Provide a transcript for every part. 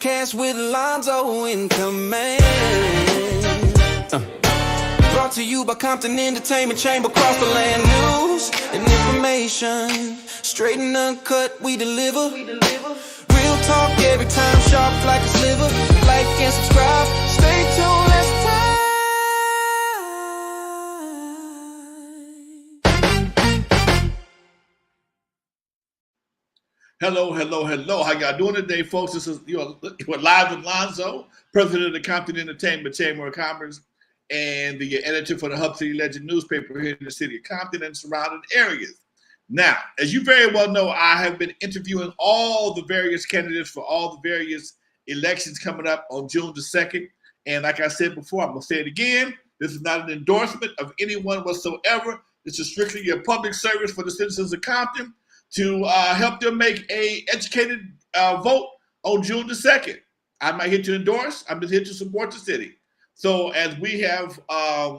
Podcast with Lonzo in command. Brought to you by Compton Entertainment Chamber, across the land. News and information, straight and uncut, we deliver. Real talk every time, sharp like a sliver. Like and subscribe, stay tuned, let's time. Hello. How y'all doing today, folks? This is you're live with Lonzo, president of the Compton Entertainment Chamber of Commerce and the editor for the Hub City Legend newspaper here in the city of Compton and surrounding areas. Now, as you very well know, I have been interviewing all the various candidates for all the various elections coming up on June the 2nd. And like I said before, I'm going to say it again. This is not an endorsement of anyone whatsoever. This is strictly a public service for the citizens of Compton to help them make a educated vote on June the 2nd. I'm not here to endorse. I'm just here to support the city. So as we have,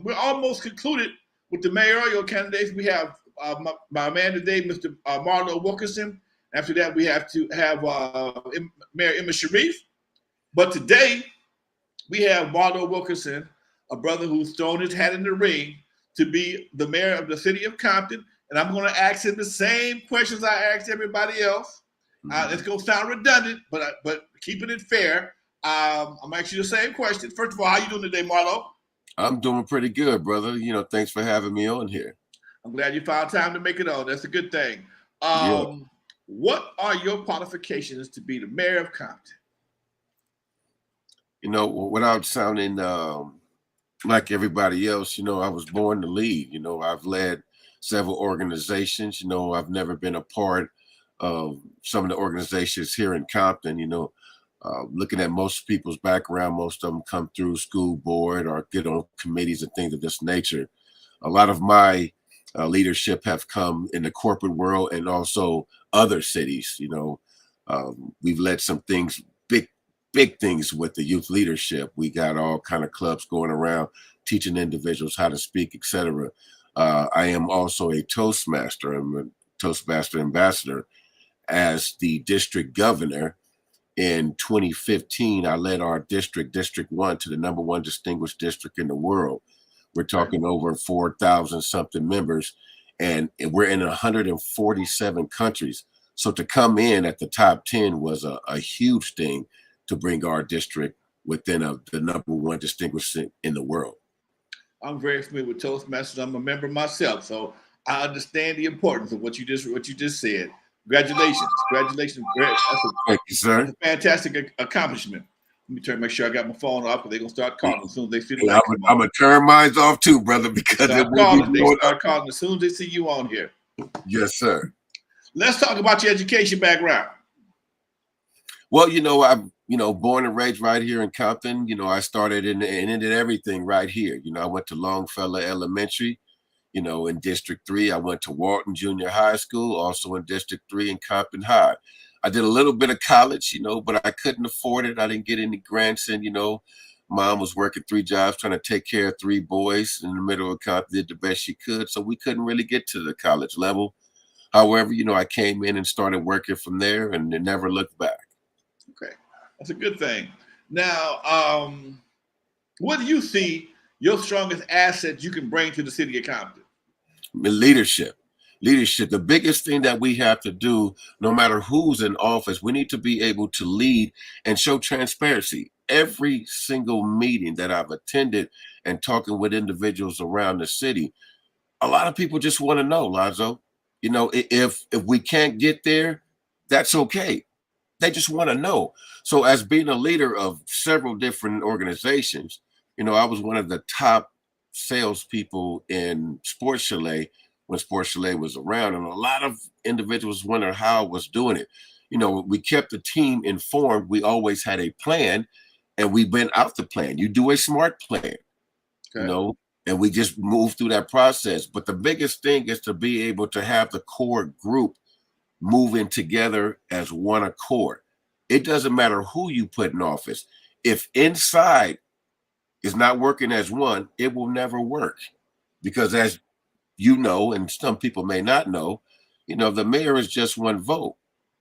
we're almost concluded with the mayoral candidates. We have my man today, Mr. Marlow Wilkerson. After that, we have to have Mayor Emma Sharif. But today, we have Marlow Wilkerson, a brother who's thrown his hat in the ring to be the mayor of the city of Compton. And I'm going to ask him the same questions I asked everybody else. It's going to sound redundant, but keeping it fair, I'm asking you the same question. First of all, how you doing today, Marlow? I'm doing pretty good, brother. Thanks for having me on here. I'm glad you found time to make it on. That's a good thing. What are your qualifications to be the mayor of Compton? Without sounding like everybody else, I was born to lead. I've led several organizations. I've never been a part of some of the organizations here in Compton. Looking at most people's background, most of them come through school board or get on committees and things of this nature. A lot of my leadership have come in the corporate world and also other cities. We've led some things, big things with the youth leadership. We got all kind of clubs going around teaching individuals how to speak, etc. I am also a Toastmaster. I'm a Toastmaster ambassador. As the district governor in 2015, I led our district, District 1, to the #1 distinguished district in the world. We're talking over 4,000 something members, and we're in 147 countries. So to come in at the top 10 was a huge thing to bring our district within the #1 distinguished in the world. I'm very familiar with Toastmasters. I'm a member myself, so I understand the importance of what you just said. Congratulations. Thank you, sir. That's a fantastic accomplishment. Let me make sure I got my phone off because they're going to start calling as soon as they see the light come on. I'm going to turn mine off too, brother, because they start calling as soon as they see you on here. Yes, sir. Let's talk about your education background. Well, I'm born and raised right here in Compton. I started and ended everything right here. I went to Longfellow Elementary, in District 3. I went to Walton Junior High School, also in District 3 in Compton High. I did a little bit of college, but I couldn't afford it. I didn't get any grants. And, mom was working 3 jobs, trying to take care of 3 boys in the middle of Compton, did the best she could. So we couldn't really get to the college level. However, I came in and started working from there and never looked back. Okay. That's a good thing. Now, what do you see your strongest asset you can bring to the city of Compton? Leadership. The biggest thing that we have to do, no matter who's in office, we need to be able to lead and show transparency. Every single meeting that I've attended and talking with individuals around the city, a lot of people just want to know, Lonzo, if we can't get there, that's okay. They just want to know. So as being a leader of several different organizations, I was one of the top salespeople in Sports Chalet when Sports Chalet was around. And a lot of individuals wondered how I was doing it. We kept the team informed. We always had a plan and we went out the plan. You do a smart plan, okay. And we just moved through that process. But the biggest thing is to be able to have the core group moving together as one accord. It doesn't matter who you put in office. If inside is not working as one, it will never work. Because as you know, and some people may not know, the mayor is just one vote.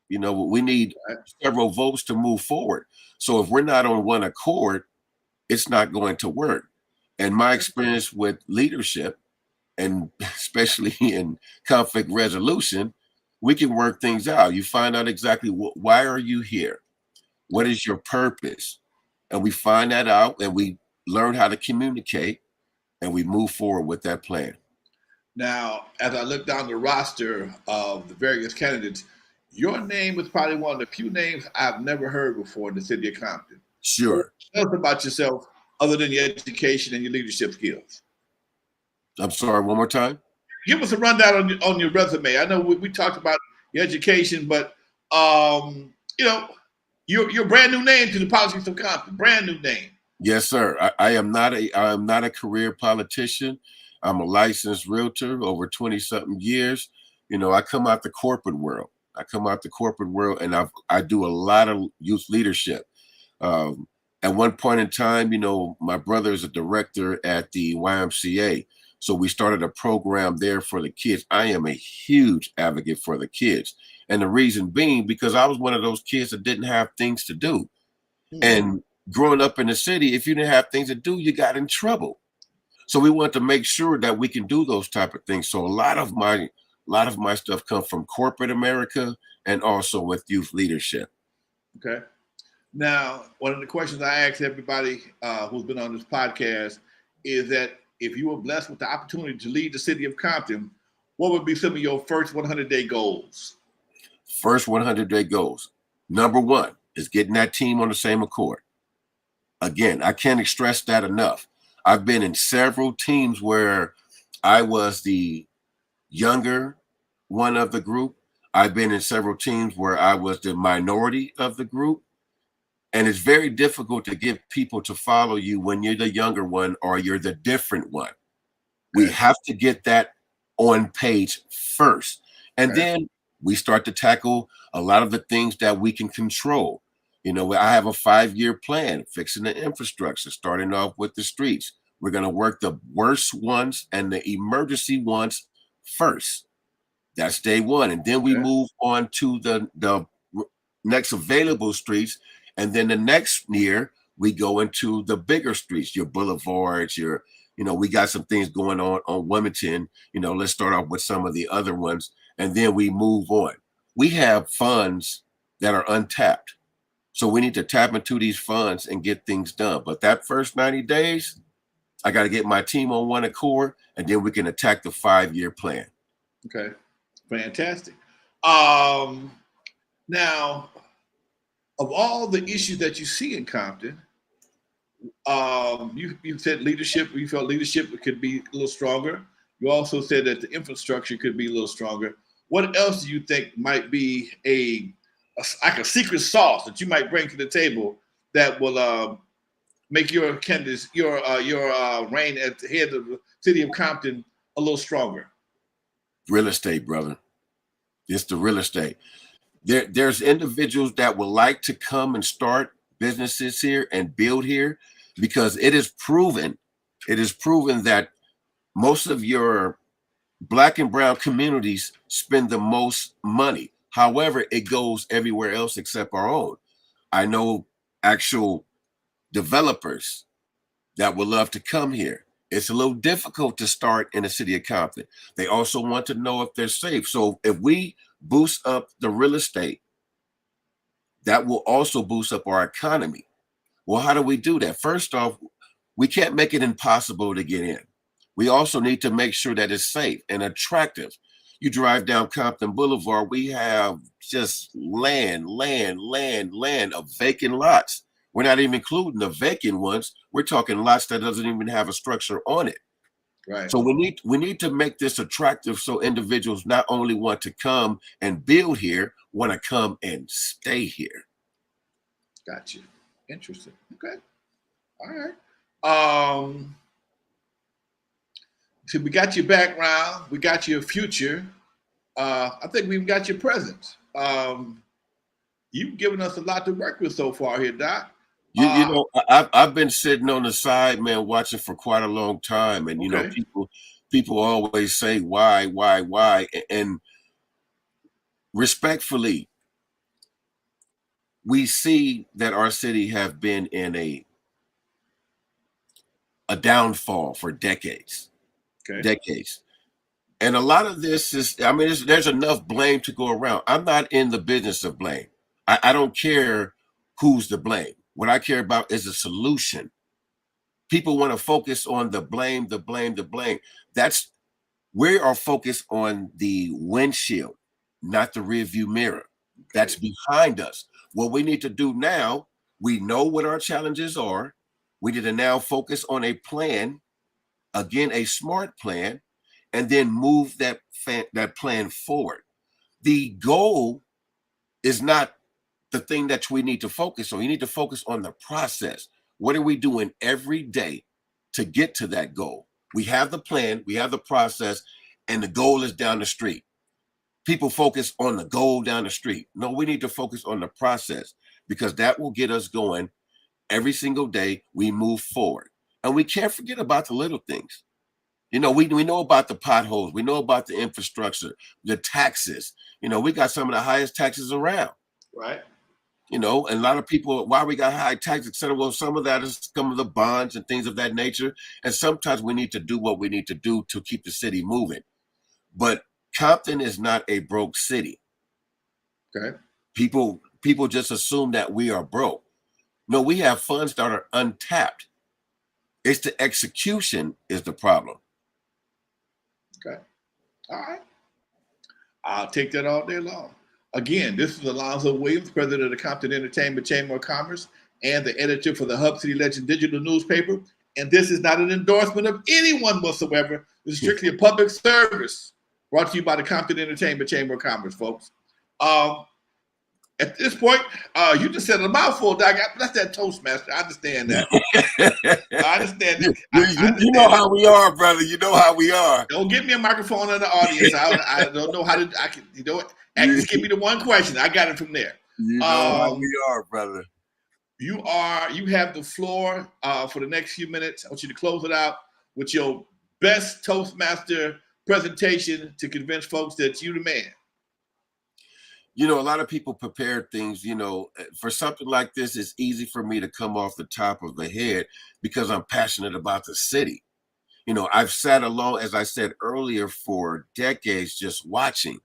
You know, we need several votes to move forward. So if we're not on one accord, it's not going to work. And my experience with leadership, and especially in conflict resolution, we can work things out. You find out exactly why are you here? What is your purpose? And we find that out, and we learn how to communicate, and we move forward with that plan. Now, as I look down the roster of the various candidates, your name is probably one of the few names I've never heard before in the city of Compton. Sure. Tell us about yourself other than your education and your leadership skills. I'm sorry, one more time. Give us a rundown on your resume. I know we talked about your education, but you know, you're a brand new name to the politics of Compton. Brand new name. Yes, sir. I am not a career politician. I'm a licensed realtor over 20 something years. You know, I come out the corporate world. And I do a lot of youth leadership. At one point in time, you know, my brother is a director at the YMCA. So we started a program there for the kids. I am a huge advocate for the kids. And the reason being, because I was one of those kids that didn't have things to do. And growing up in the city, if you didn't have things to do, you got in trouble. So we want to make sure that we can do those type of things. So a lot of my stuff comes from corporate America and also with youth leadership. Okay. Now, one of the questions I ask everybody who's been on this podcast is that if you were blessed with the opportunity to lead the city of Compton, what would be some of your first 100-day goals? First 100-day goals. Number one is getting that team on the same accord. Again, I can't stress that enough. I've been in several teams where I was the younger one of the group. I've been in several teams where I was the minority of the group. And it's very difficult to get people to follow you when you're the younger one or you're the different one. We have to get that on page first. And then we start to tackle a lot of the things that we can control. You know, I have a 5-year plan, fixing the infrastructure, starting off with the streets. We're going to work the worst ones and the emergency ones first. That's day one. And then we move on to the next available streets. And then the next year, we go into the bigger streets, your boulevards, we got some things going on Wilmington. You know, let's start off with some of the other ones, and then we move on. We have funds that are untapped. So we need to tap into these funds and get things done. But that first 90 days, I got to get my team on one accord, and then we can attack the 5-year plan. Okay, fantastic. Now, of all the issues that you see in Compton, you said leadership. You felt leadership could be a little stronger. You also said that the infrastructure could be a little stronger. What else do you think might be like a secret sauce that you might bring to the table that will make your candidates, your reign at the head of the city of Compton a little stronger? Real estate, brother. It's the real estate. There's individuals that would like to come and start businesses here and build here because it is proven that most of your Black and brown communities spend the most money. However, it goes everywhere else except our own. I know actual developers that would love to come here. It's a little difficult to start in the city of Compton. They also want to know if they're safe. So if we boost up the real estate, that will also boost up our economy. Well, how do we do that? First off, we can't make it impossible to get in. We also need to make sure that it's safe and attractive. You drive down Compton Boulevard, we have just land of vacant lots. We're not even including the vacant ones. We're talking lots that doesn't even have a structure on it. Right. So we need to make this attractive so individuals not only want to come and build here, want to come and stay here. Got you. Interesting. Okay. All right. So we got your background, we got your future. I think we've got your present. You've given us a lot to work with so far here, Doc. You know, I've been sitting on the side, man, watching for quite a long time, and you know, people always say why, and respectfully, we see that our city have been in a downfall for decades, Okay. decades. And a lot of this is, I mean, there's enough blame to go around. I'm not in the business of blame. I don't care who's to blame. What I care about is a solution. People want to focus on the blame, the blame, the blame. That's, we are focused on the windshield, not the rearview mirror. That's behind us. What we need to do now, we know what our challenges are. We need to now focus on a plan, again, a smart plan, and then move that plan forward. The goal is not the thing that we need to focus on. You need to focus on the process. What are we doing every day to get to that goal? We have the plan, we have the process, and the goal is down the street. People focus on the goal down the street. No, we need to focus on the process, because that will get us going every single day. We move forward. And we can't forget about the little things. You know, we know about the potholes. We know about the infrastructure, the taxes. You know, we got some of the highest taxes around. Right. You know, and a lot of people, why we got high taxes, et cetera. Well, some of that is some of the bonds and things of that nature. And sometimes we need to do what we need to do to keep the city moving. But Compton is not a broke city. Okay. People just assume that we are broke. No, we have funds that are untapped. It's the execution is the problem. Okay. All right. I'll take that all day long. Again, this is Alonzo Williams, president of the Compton Entertainment Chamber of Commerce and the editor for the Hub City Legend digital newspaper. And this is not an endorsement of anyone whatsoever. This is strictly a public service brought to you by the Compton Entertainment Chamber of Commerce, folks. At this point, you just said a mouthful, Doc. That's that Toastmaster. I understand that. I understand that. You know how we are, brother. You know how we are. Don't give me a microphone in the audience. I don't know how to. I can. You know what? Just give me the one question. I got it from there. You know how we are, brother. You have the floor for the next few minutes. I want you to close it out with your best Toastmaster presentation to convince folks that you're the man. You know, a lot of people prepare things, you know, for something like this, it's easy for me to come off the top of the head because I'm passionate about the city. You know, I've sat alone, as I said earlier, for decades just watching.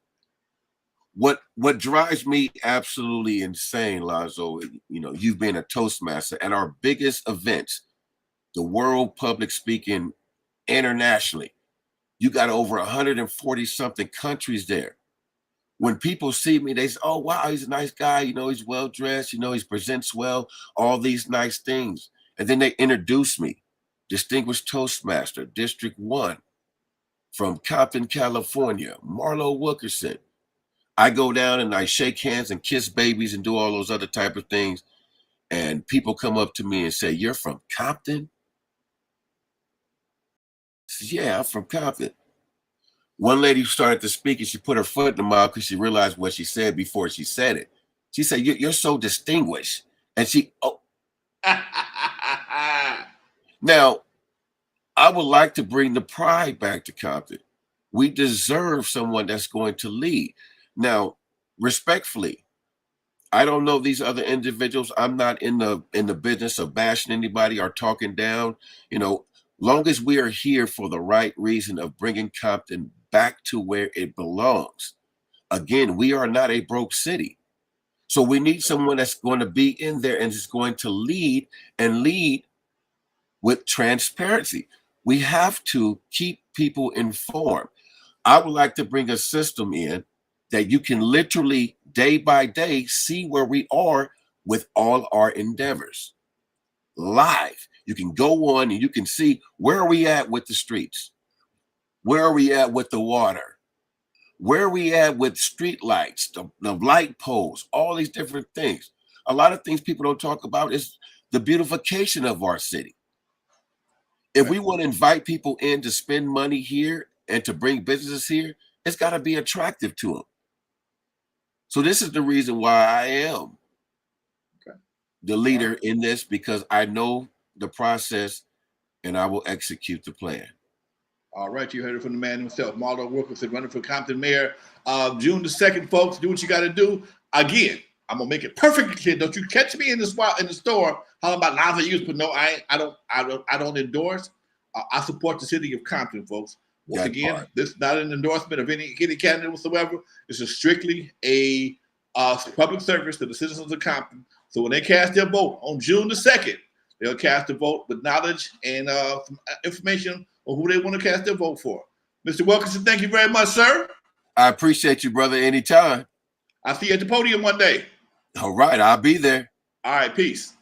What drives me absolutely insane, Lazo, you know, you've been a Toastmaster at our biggest events, the World Public Speaking internationally. You got over 140 something countries there. When people see me, they say, oh, wow, he's a nice guy. You know, he's well dressed. You know, he presents well, all these nice things. And then they introduce me, Distinguished Toastmaster, District 1 from Compton, California, Marlow Wilkerson. I go down and I shake hands and kiss babies and do all those other type of things. And people come up to me and say, you're from Compton? I said, yeah, I'm from Compton. One lady started to speak and she put her foot in the mouth because she realized what she said before she said it. She said, you're so distinguished. And Now, I would like to bring the pride back to Compton. We deserve someone that's going to lead. Now, respectfully, I don't know these other individuals. I'm not in the business of bashing anybody or talking down. You know, long as we are here for the right reason of bringing Compton back to where it belongs. Again, we are not a broke city. So we need someone that's going to be in there and is going to lead and lead with transparency. We have to keep people informed. I would like to bring a system in that you can literally day by day see where we are with all our endeavors. Live. You can go on and you can see where are we at with the streets? Where are we at with the water? Where are we at with street lights, the light poles, all these different things? A lot of things people don't talk about is the beautification of our city. If we want to invite people in to spend money here and to bring businesses here, it's got to be attractive to them. So this is the reason why I am the leader in this, because I know the process and I will execute the plan. All right, you heard it from the man himself, Marlow Wilkerson, running for Compton mayor. June the 2nd, folks, do what you got to do. Again, I'm gonna make it perfectly clear. Don't you catch me in the store hollering about Lonzo use, but no, I don't endorse. I support the city of Compton, folks. Once again, this is not an endorsement of any candidate whatsoever. This is strictly a public service to the citizens of Compton. So when they cast their vote on June the 2nd, they'll cast a vote with knowledge and some information on who they want to cast their vote for. Mr. Wilkerson, thank you very much, sir. I appreciate you, brother, anytime. I'll see you at the podium one day. All right, I'll be there. All right, peace.